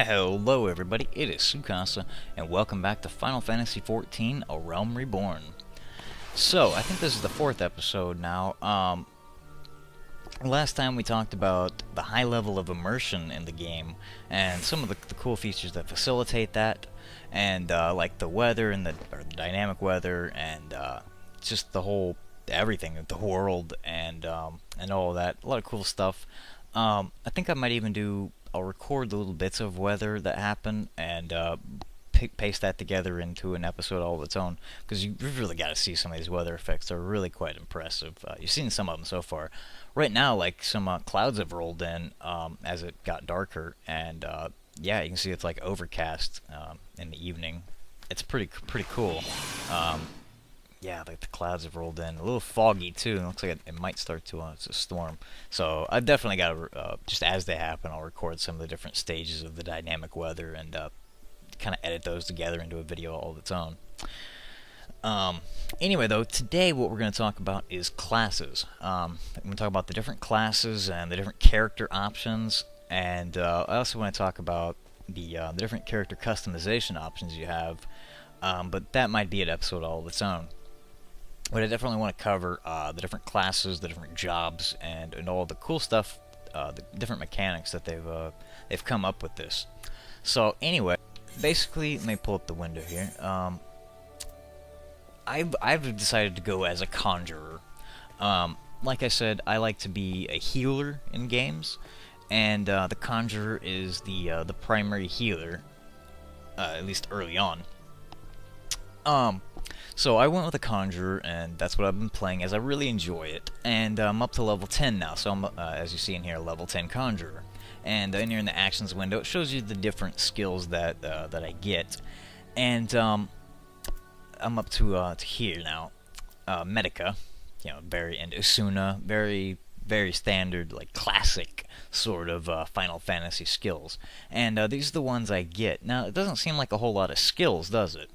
Hello everybody, it is Sukasa, and welcome back to Final Fantasy XIV, A Realm Reborn. So, I think this is the fourth episode now. Last time we talked about the high level of immersion in the game, and some of the cool features that facilitate that, and like the weather, and the dynamic weather, and just the whole, everything, the world, and all of that, a lot of cool stuff. I think I might even I'll record the little bits of weather that happen and paste that together into an episode all of its own, because you've really got to see some of these weather effects. They're really quite impressive. You've seen some of them so far. Right now, like, some clouds have rolled in as it got darker, and yeah, you can see it's like overcast in the evening. It's pretty cool. Yeah, like the clouds have rolled in. A little foggy too. It looks like it might start to storm. So I've definitely got to, just as they happen, I'll record some of the different stages of the dynamic weather and kind of edit those together into a video all of its own. Anyway, though, today what we're going to talk about is classes. I'm going to talk about the different classes and the different character options, and I also want to talk about the different character customization options you have, but that might be an episode all of its own. But I definitely want to cover the different classes, the different jobs, and all the cool stuff, the different mechanics that they've come up with this. So anyway, basically, let me pull up the window here. I've decided to go as a conjurer. Like I said, I like to be a healer in games, and the conjurer is the primary healer, at least early on. So I went with a conjurer, and that's what I've been playing as. I really enjoy it, and I'm up to level 10 now, so I'm, as you see in here, level 10 conjurer. And in here in the actions window, it shows you the different skills that I get, and I'm up to here now. Medica, and Usuna, very standard, like classic sort of Final Fantasy skills, and these are the ones I get. Now, it doesn't seem like a whole lot of skills, does it?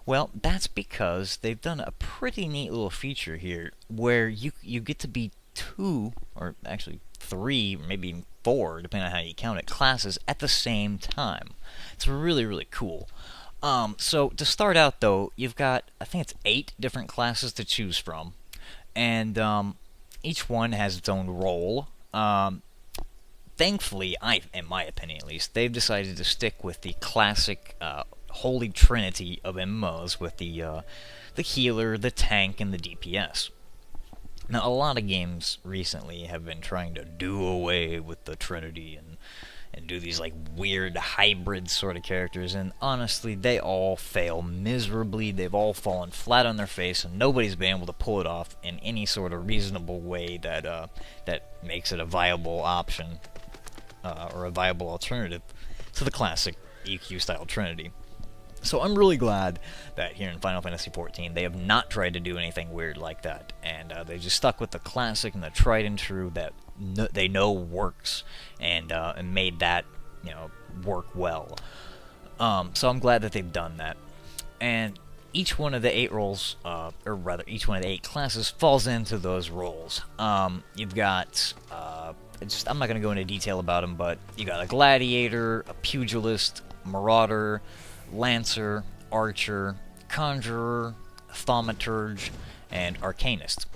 Well, that's because they've done a pretty neat little feature here where you get to be 2, or actually 3, or maybe even 4, depending on how you count it, classes at the same time. It's really cool. So to start out, though, you've got, I think it's 8 different classes to choose from, and each one has its own role. Thankfully, in my opinion at least, they've decided to stick with the classic holy trinity of MMOs with the healer, the tank, and the DPS. Now, a lot of games recently have been trying to do away with the trinity and do these like weird hybrid sort of characters, and honestly, they all fail miserably. They've all fallen flat on their face, and nobody's been able to pull it off in any sort of reasonable way that makes it a viable option or a viable alternative to the classic EQ-style trinity. So I'm really glad that here in Final Fantasy XIV they have not tried to do anything weird like that, and they just stuck with the classic and the tried and true that they know works, and made that work well. So I'm glad that they've done that, and each one of the 8 roles, or rather each one of the 8 classes falls into those roles. You've got I'm not going to go into detail about them, but you got a gladiator, a pugilist, marauder, lancer, archer, conjurer, thaumaturge, and arcanist.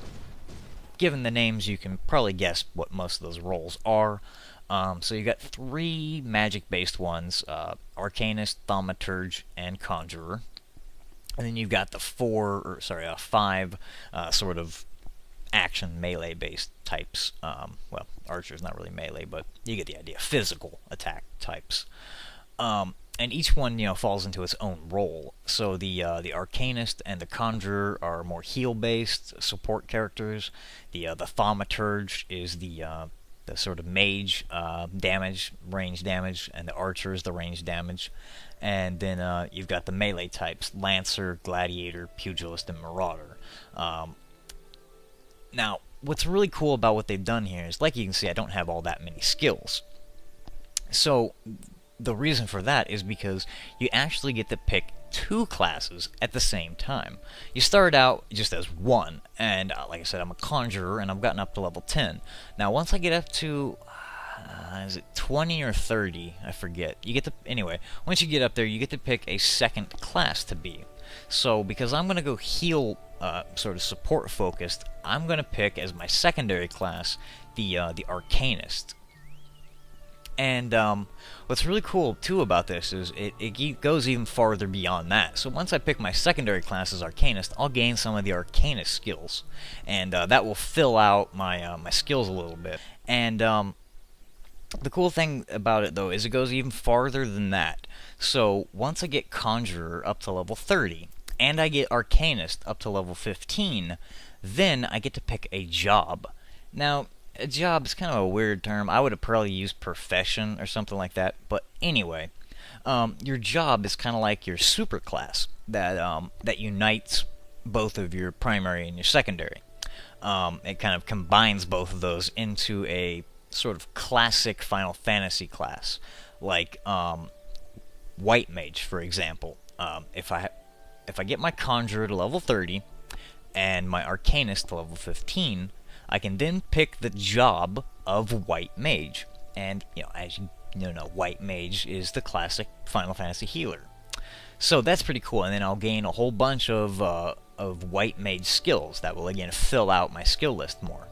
Given the names, you can probably guess what most of those roles are. So you got 3 magic-based ones: arcanist, thaumaturge, and conjurer. And then you've got the 5 sort of action melee-based types. Well, archer's not really melee, but you get the idea. Physical attack types. And each one, falls into its own role. So the arcanist and the conjurer are more heal-based support characters. The thaumaturge is the sort of mage range damage, and the archer is the range damage. And then you've got the melee types: lancer, gladiator, pugilist, and marauder. Now, what's really cool about what they've done here is, like you can see, I don't have all that many skills. So the reason for that is because you actually get to pick 2 classes at the same time. You start out just as 1, and like I said, I'm a conjurer, and I've gotten up to level 10. Now, once I get up to, is it 20 or 30? I forget. You get to, anyway, once you get up there, you get to pick a second class to be. So, because I'm going to go heal, sort of support focused, I'm going to pick as my secondary class the Arcanist. And what's really cool too about this is it goes even farther beyond that. So once I pick my secondary class as Arcanist, I'll gain some of the Arcanist skills, and that will fill out my my skills a little bit. And the cool thing about it though is it goes even farther than that. So once I get Conjurer up to level 30, and I get Arcanist up to level 15, then I get to pick a job. Now, a job is kind of a weird term. I would have probably used profession or something like that. But anyway, your job is kind of like your superclass that unites both of your primary and your secondary. It kind of combines both of those into a sort of classic Final Fantasy class, like White Mage, for example. If I get my Conjurer to level 30 and my Arcanist to level 15, I can then pick the job of White Mage. And, as you know, White Mage is the classic Final Fantasy healer. So that's pretty cool, and then I'll gain a whole bunch of White Mage skills that will, again, fill out my skill list more.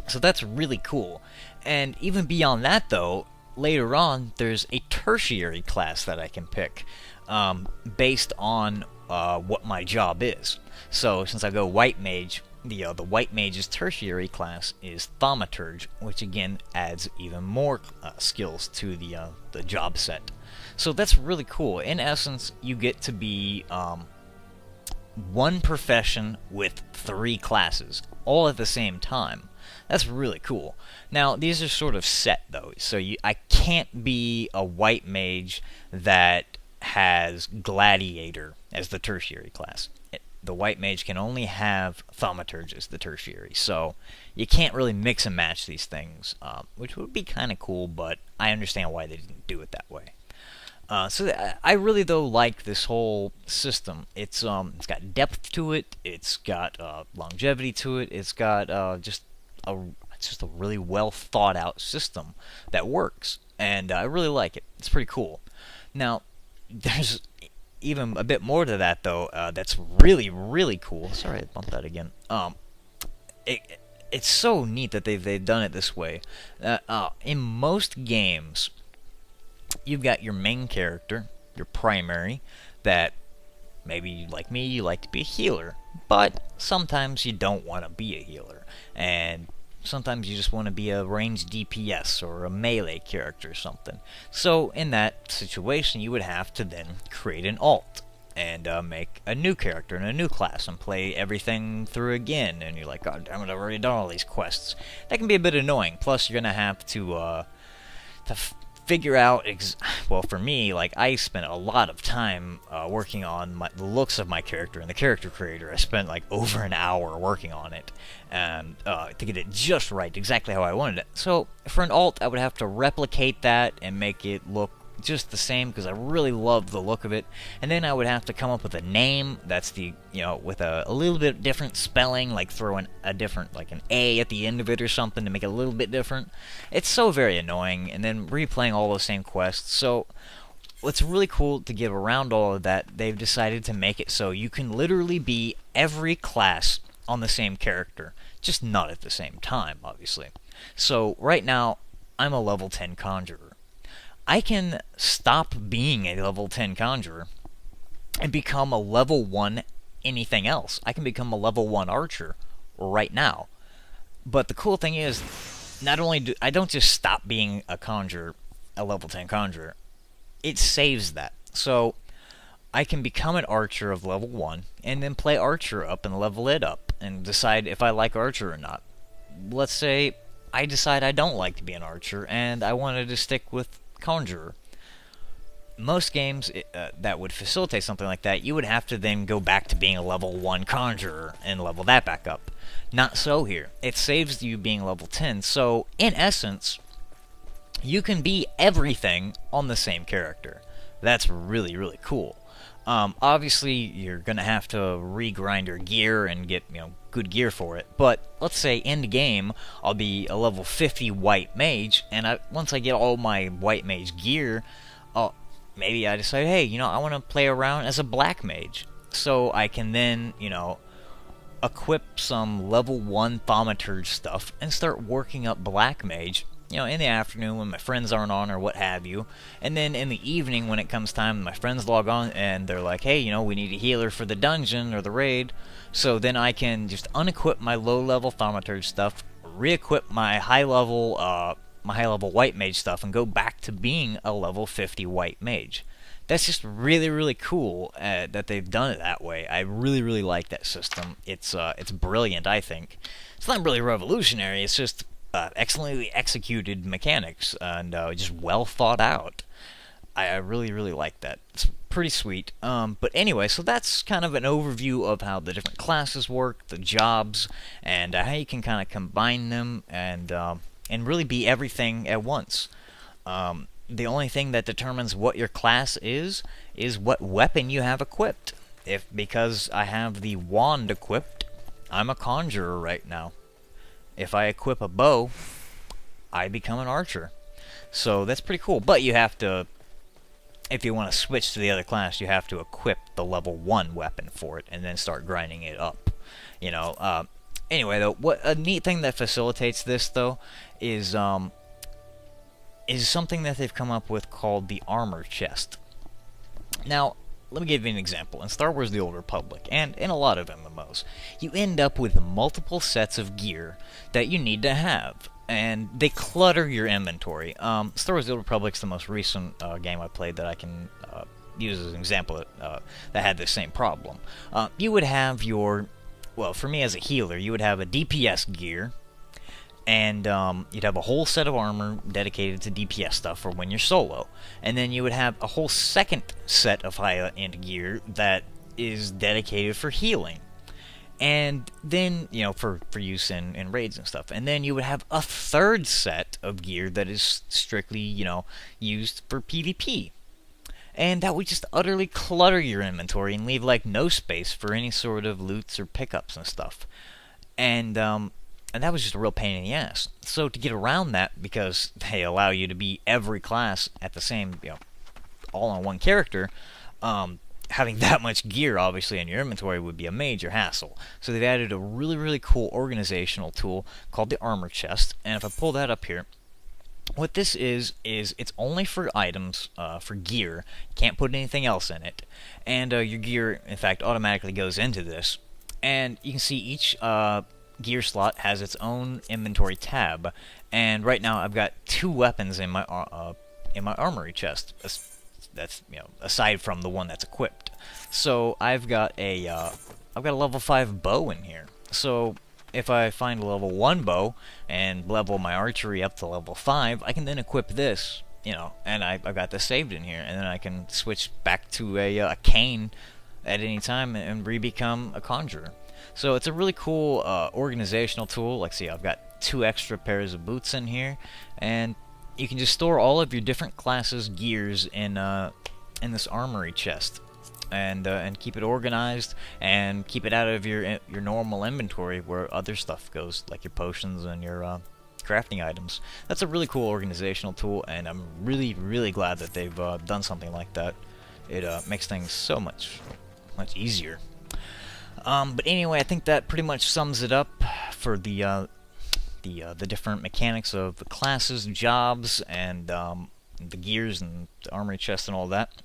So that's really cool. And even beyond that, though, later on, there's a tertiary class that I can pick, based on what my job is. So, since I go White Mage, the White Mage's tertiary class is Thaumaturge, which again adds even more skills to the job set. So that's really cool. In essence, you get to be one profession with 3 classes, all at the same time. That's really cool. Now, these are sort of set, though, so I can't be a White Mage that has Gladiator as the tertiary class. The White Mage can only have Thaumaturge as the tertiary, so you can't really mix and match these things, which would be kind of cool, but I understand why they didn't do it that way. So I really, though, like this whole system. It's got depth to it, it's got longevity to it, it's got just a really well thought out system that works, and I really like it. It's pretty cool. Now, there's even a bit more to that, though, that's really, really cool. Sorry, I bumped that again. It's so neat that they've done it this way. In most games, you've got your main character, your primary, that maybe, like me, you like to be a healer, but sometimes you don't want to be a healer, and sometimes you just want to be a ranged DPS or a melee character or something. So in that situation, you would have to then create an alt and make a new character and a new class and play everything through again. And you're like, God damn it, I've already done all these quests. That can be a bit annoying. Plus, you're gonna have to figure out, well, for me, like, I spent a lot of time working on the looks of my character and the character creator. I spent like over an hour working on it, and to get it just right, exactly how I wanted it. So for an alt, I would have to replicate that and make it look just the same, because I really loved the look of it. And then I would have to come up with a name that's with a little bit different spelling, like throw in a different, like an A at the end of it or something to make it a little bit different. It's so very annoying, and then replaying all those same quests. So what's really cool to get around all of that, they've decided to make it so you can literally be every class on the same character, just not at the same time, obviously. So right now, I'm a level 10 Conjurer. I can stop being a level 10 Conjurer and become a level 1 anything else. I can become a level 1 Archer right now. But the cool thing is, not only I don't just stop being a Conjurer, a level 10 Conjurer, it saves that. So I can become an Archer of level 1 and then play Archer up and level it up and decide if I like Archer or not. Let's say I decide I don't like to be an Archer and I wanted to stick with Conjurer. Most games that would facilitate something like that, you would have to then go back to being a level 1 Conjurer and level that back up. Not so here. It saves you being level 10, so in essence, you can be everything on the same character. That's really, really cool. Obviously, you're going to have to regrind your gear and get, good gear for it. But let's say end game, I'll be a level 50 white mage, and once I get all my white mage gear, maybe I decide, hey, I want to play around as a black mage. So I can then, equip some level 1 thaumaturge stuff and start working up black mage, in the afternoon when my friends aren't on or what have you. And then in the evening when it comes time, my friends log on and they're like, hey, we need a healer for the dungeon or the raid. So then I can just unequip my low-level thaumaturge stuff, re-equip my high-level white mage stuff, and go back to being a level 50 white mage. That's just really, really cool that they've done it that way. I really, really like that system. It's brilliant, I think. It's not really revolutionary. It's just excellently executed mechanics and just well thought out. I really, really like that. It's pretty sweet. But anyway, so that's kind of an overview of how the different classes work, the jobs, and how you can kind of combine them and really be everything at once. The only thing that determines what your class is what weapon you have equipped. Because I have the wand equipped, I'm a conjurer right now. If I equip a bow, I become an archer. So that's pretty cool. But you have to, if you want to switch to the other class, you have to equip the level 1 weapon for it and then start grinding it up. Anyway, though, what a neat thing that facilitates this, though, is something that they've come up with called the armor chest. Now, let me give you an example. In Star Wars The Old Republic, and in a lot of MMOs, you end up with multiple sets of gear that you need to have, and they clutter your inventory. Star Wars The Old Republic's the most recent game I played that I can use as an example that had the same problem. You would have for me as a healer, you would have a DPS gear, and you'd have a whole set of armor dedicated to DPS stuff for when you're solo. And then you would have a whole second set of high-end gear that is dedicated for healing. And then, for use in raids and stuff. And then you would have a third set of gear that is strictly, used for PvP. And that would just utterly clutter your inventory and leave, no space for any sort of loots or pickups and stuff. And that was just a real pain in the ass. So to get around that, because they allow you to be every class at the same, all on one character, having that much gear, obviously, in your inventory would be a major hassle. So they've added a really, really cool organizational tool called the armor chest. And if I pull that up here, what this is it's only for items, for gear. You can't put anything else in it. And your gear, in fact, automatically goes into this. And you can see each gear slot has its own inventory tab, and right now I've got 2 weapons in my armory chest. That's aside from the one that's equipped. So I've got a level 5 bow in here. So if I find a level 1 bow and level my archery up to level 5, I can then equip this, and I've got this saved in here, and then I can switch back to a cane at any time and re-become a conjurer. So it's a really cool organizational tool. See, I've got 2 extra pairs of boots in here, and you can just store all of your different classes' gears in this armory chest, and keep it organized and keep it out of your normal inventory where other stuff goes, like your potions and your crafting items. That's a really cool organizational tool, and I'm really, really glad that they've done something like that. It makes things so much easier. But anyway, I think that pretty much sums it up for the different mechanics of the classes, jobs, and the gears and the armory chest and all that.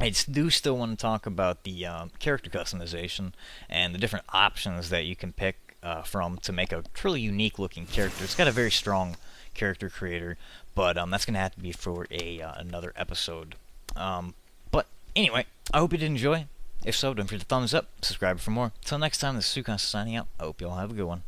I do still want to talk about the character customization and the different options that you can pick from to make a truly unique looking character. It's got a very strong character creator, but that's going to have to be for another episode. But anyway, I hope you did enjoy. If so, don't forget to thumbs up, subscribe for more. Until next time, this is Sukan signing out. I hope you all have a good one.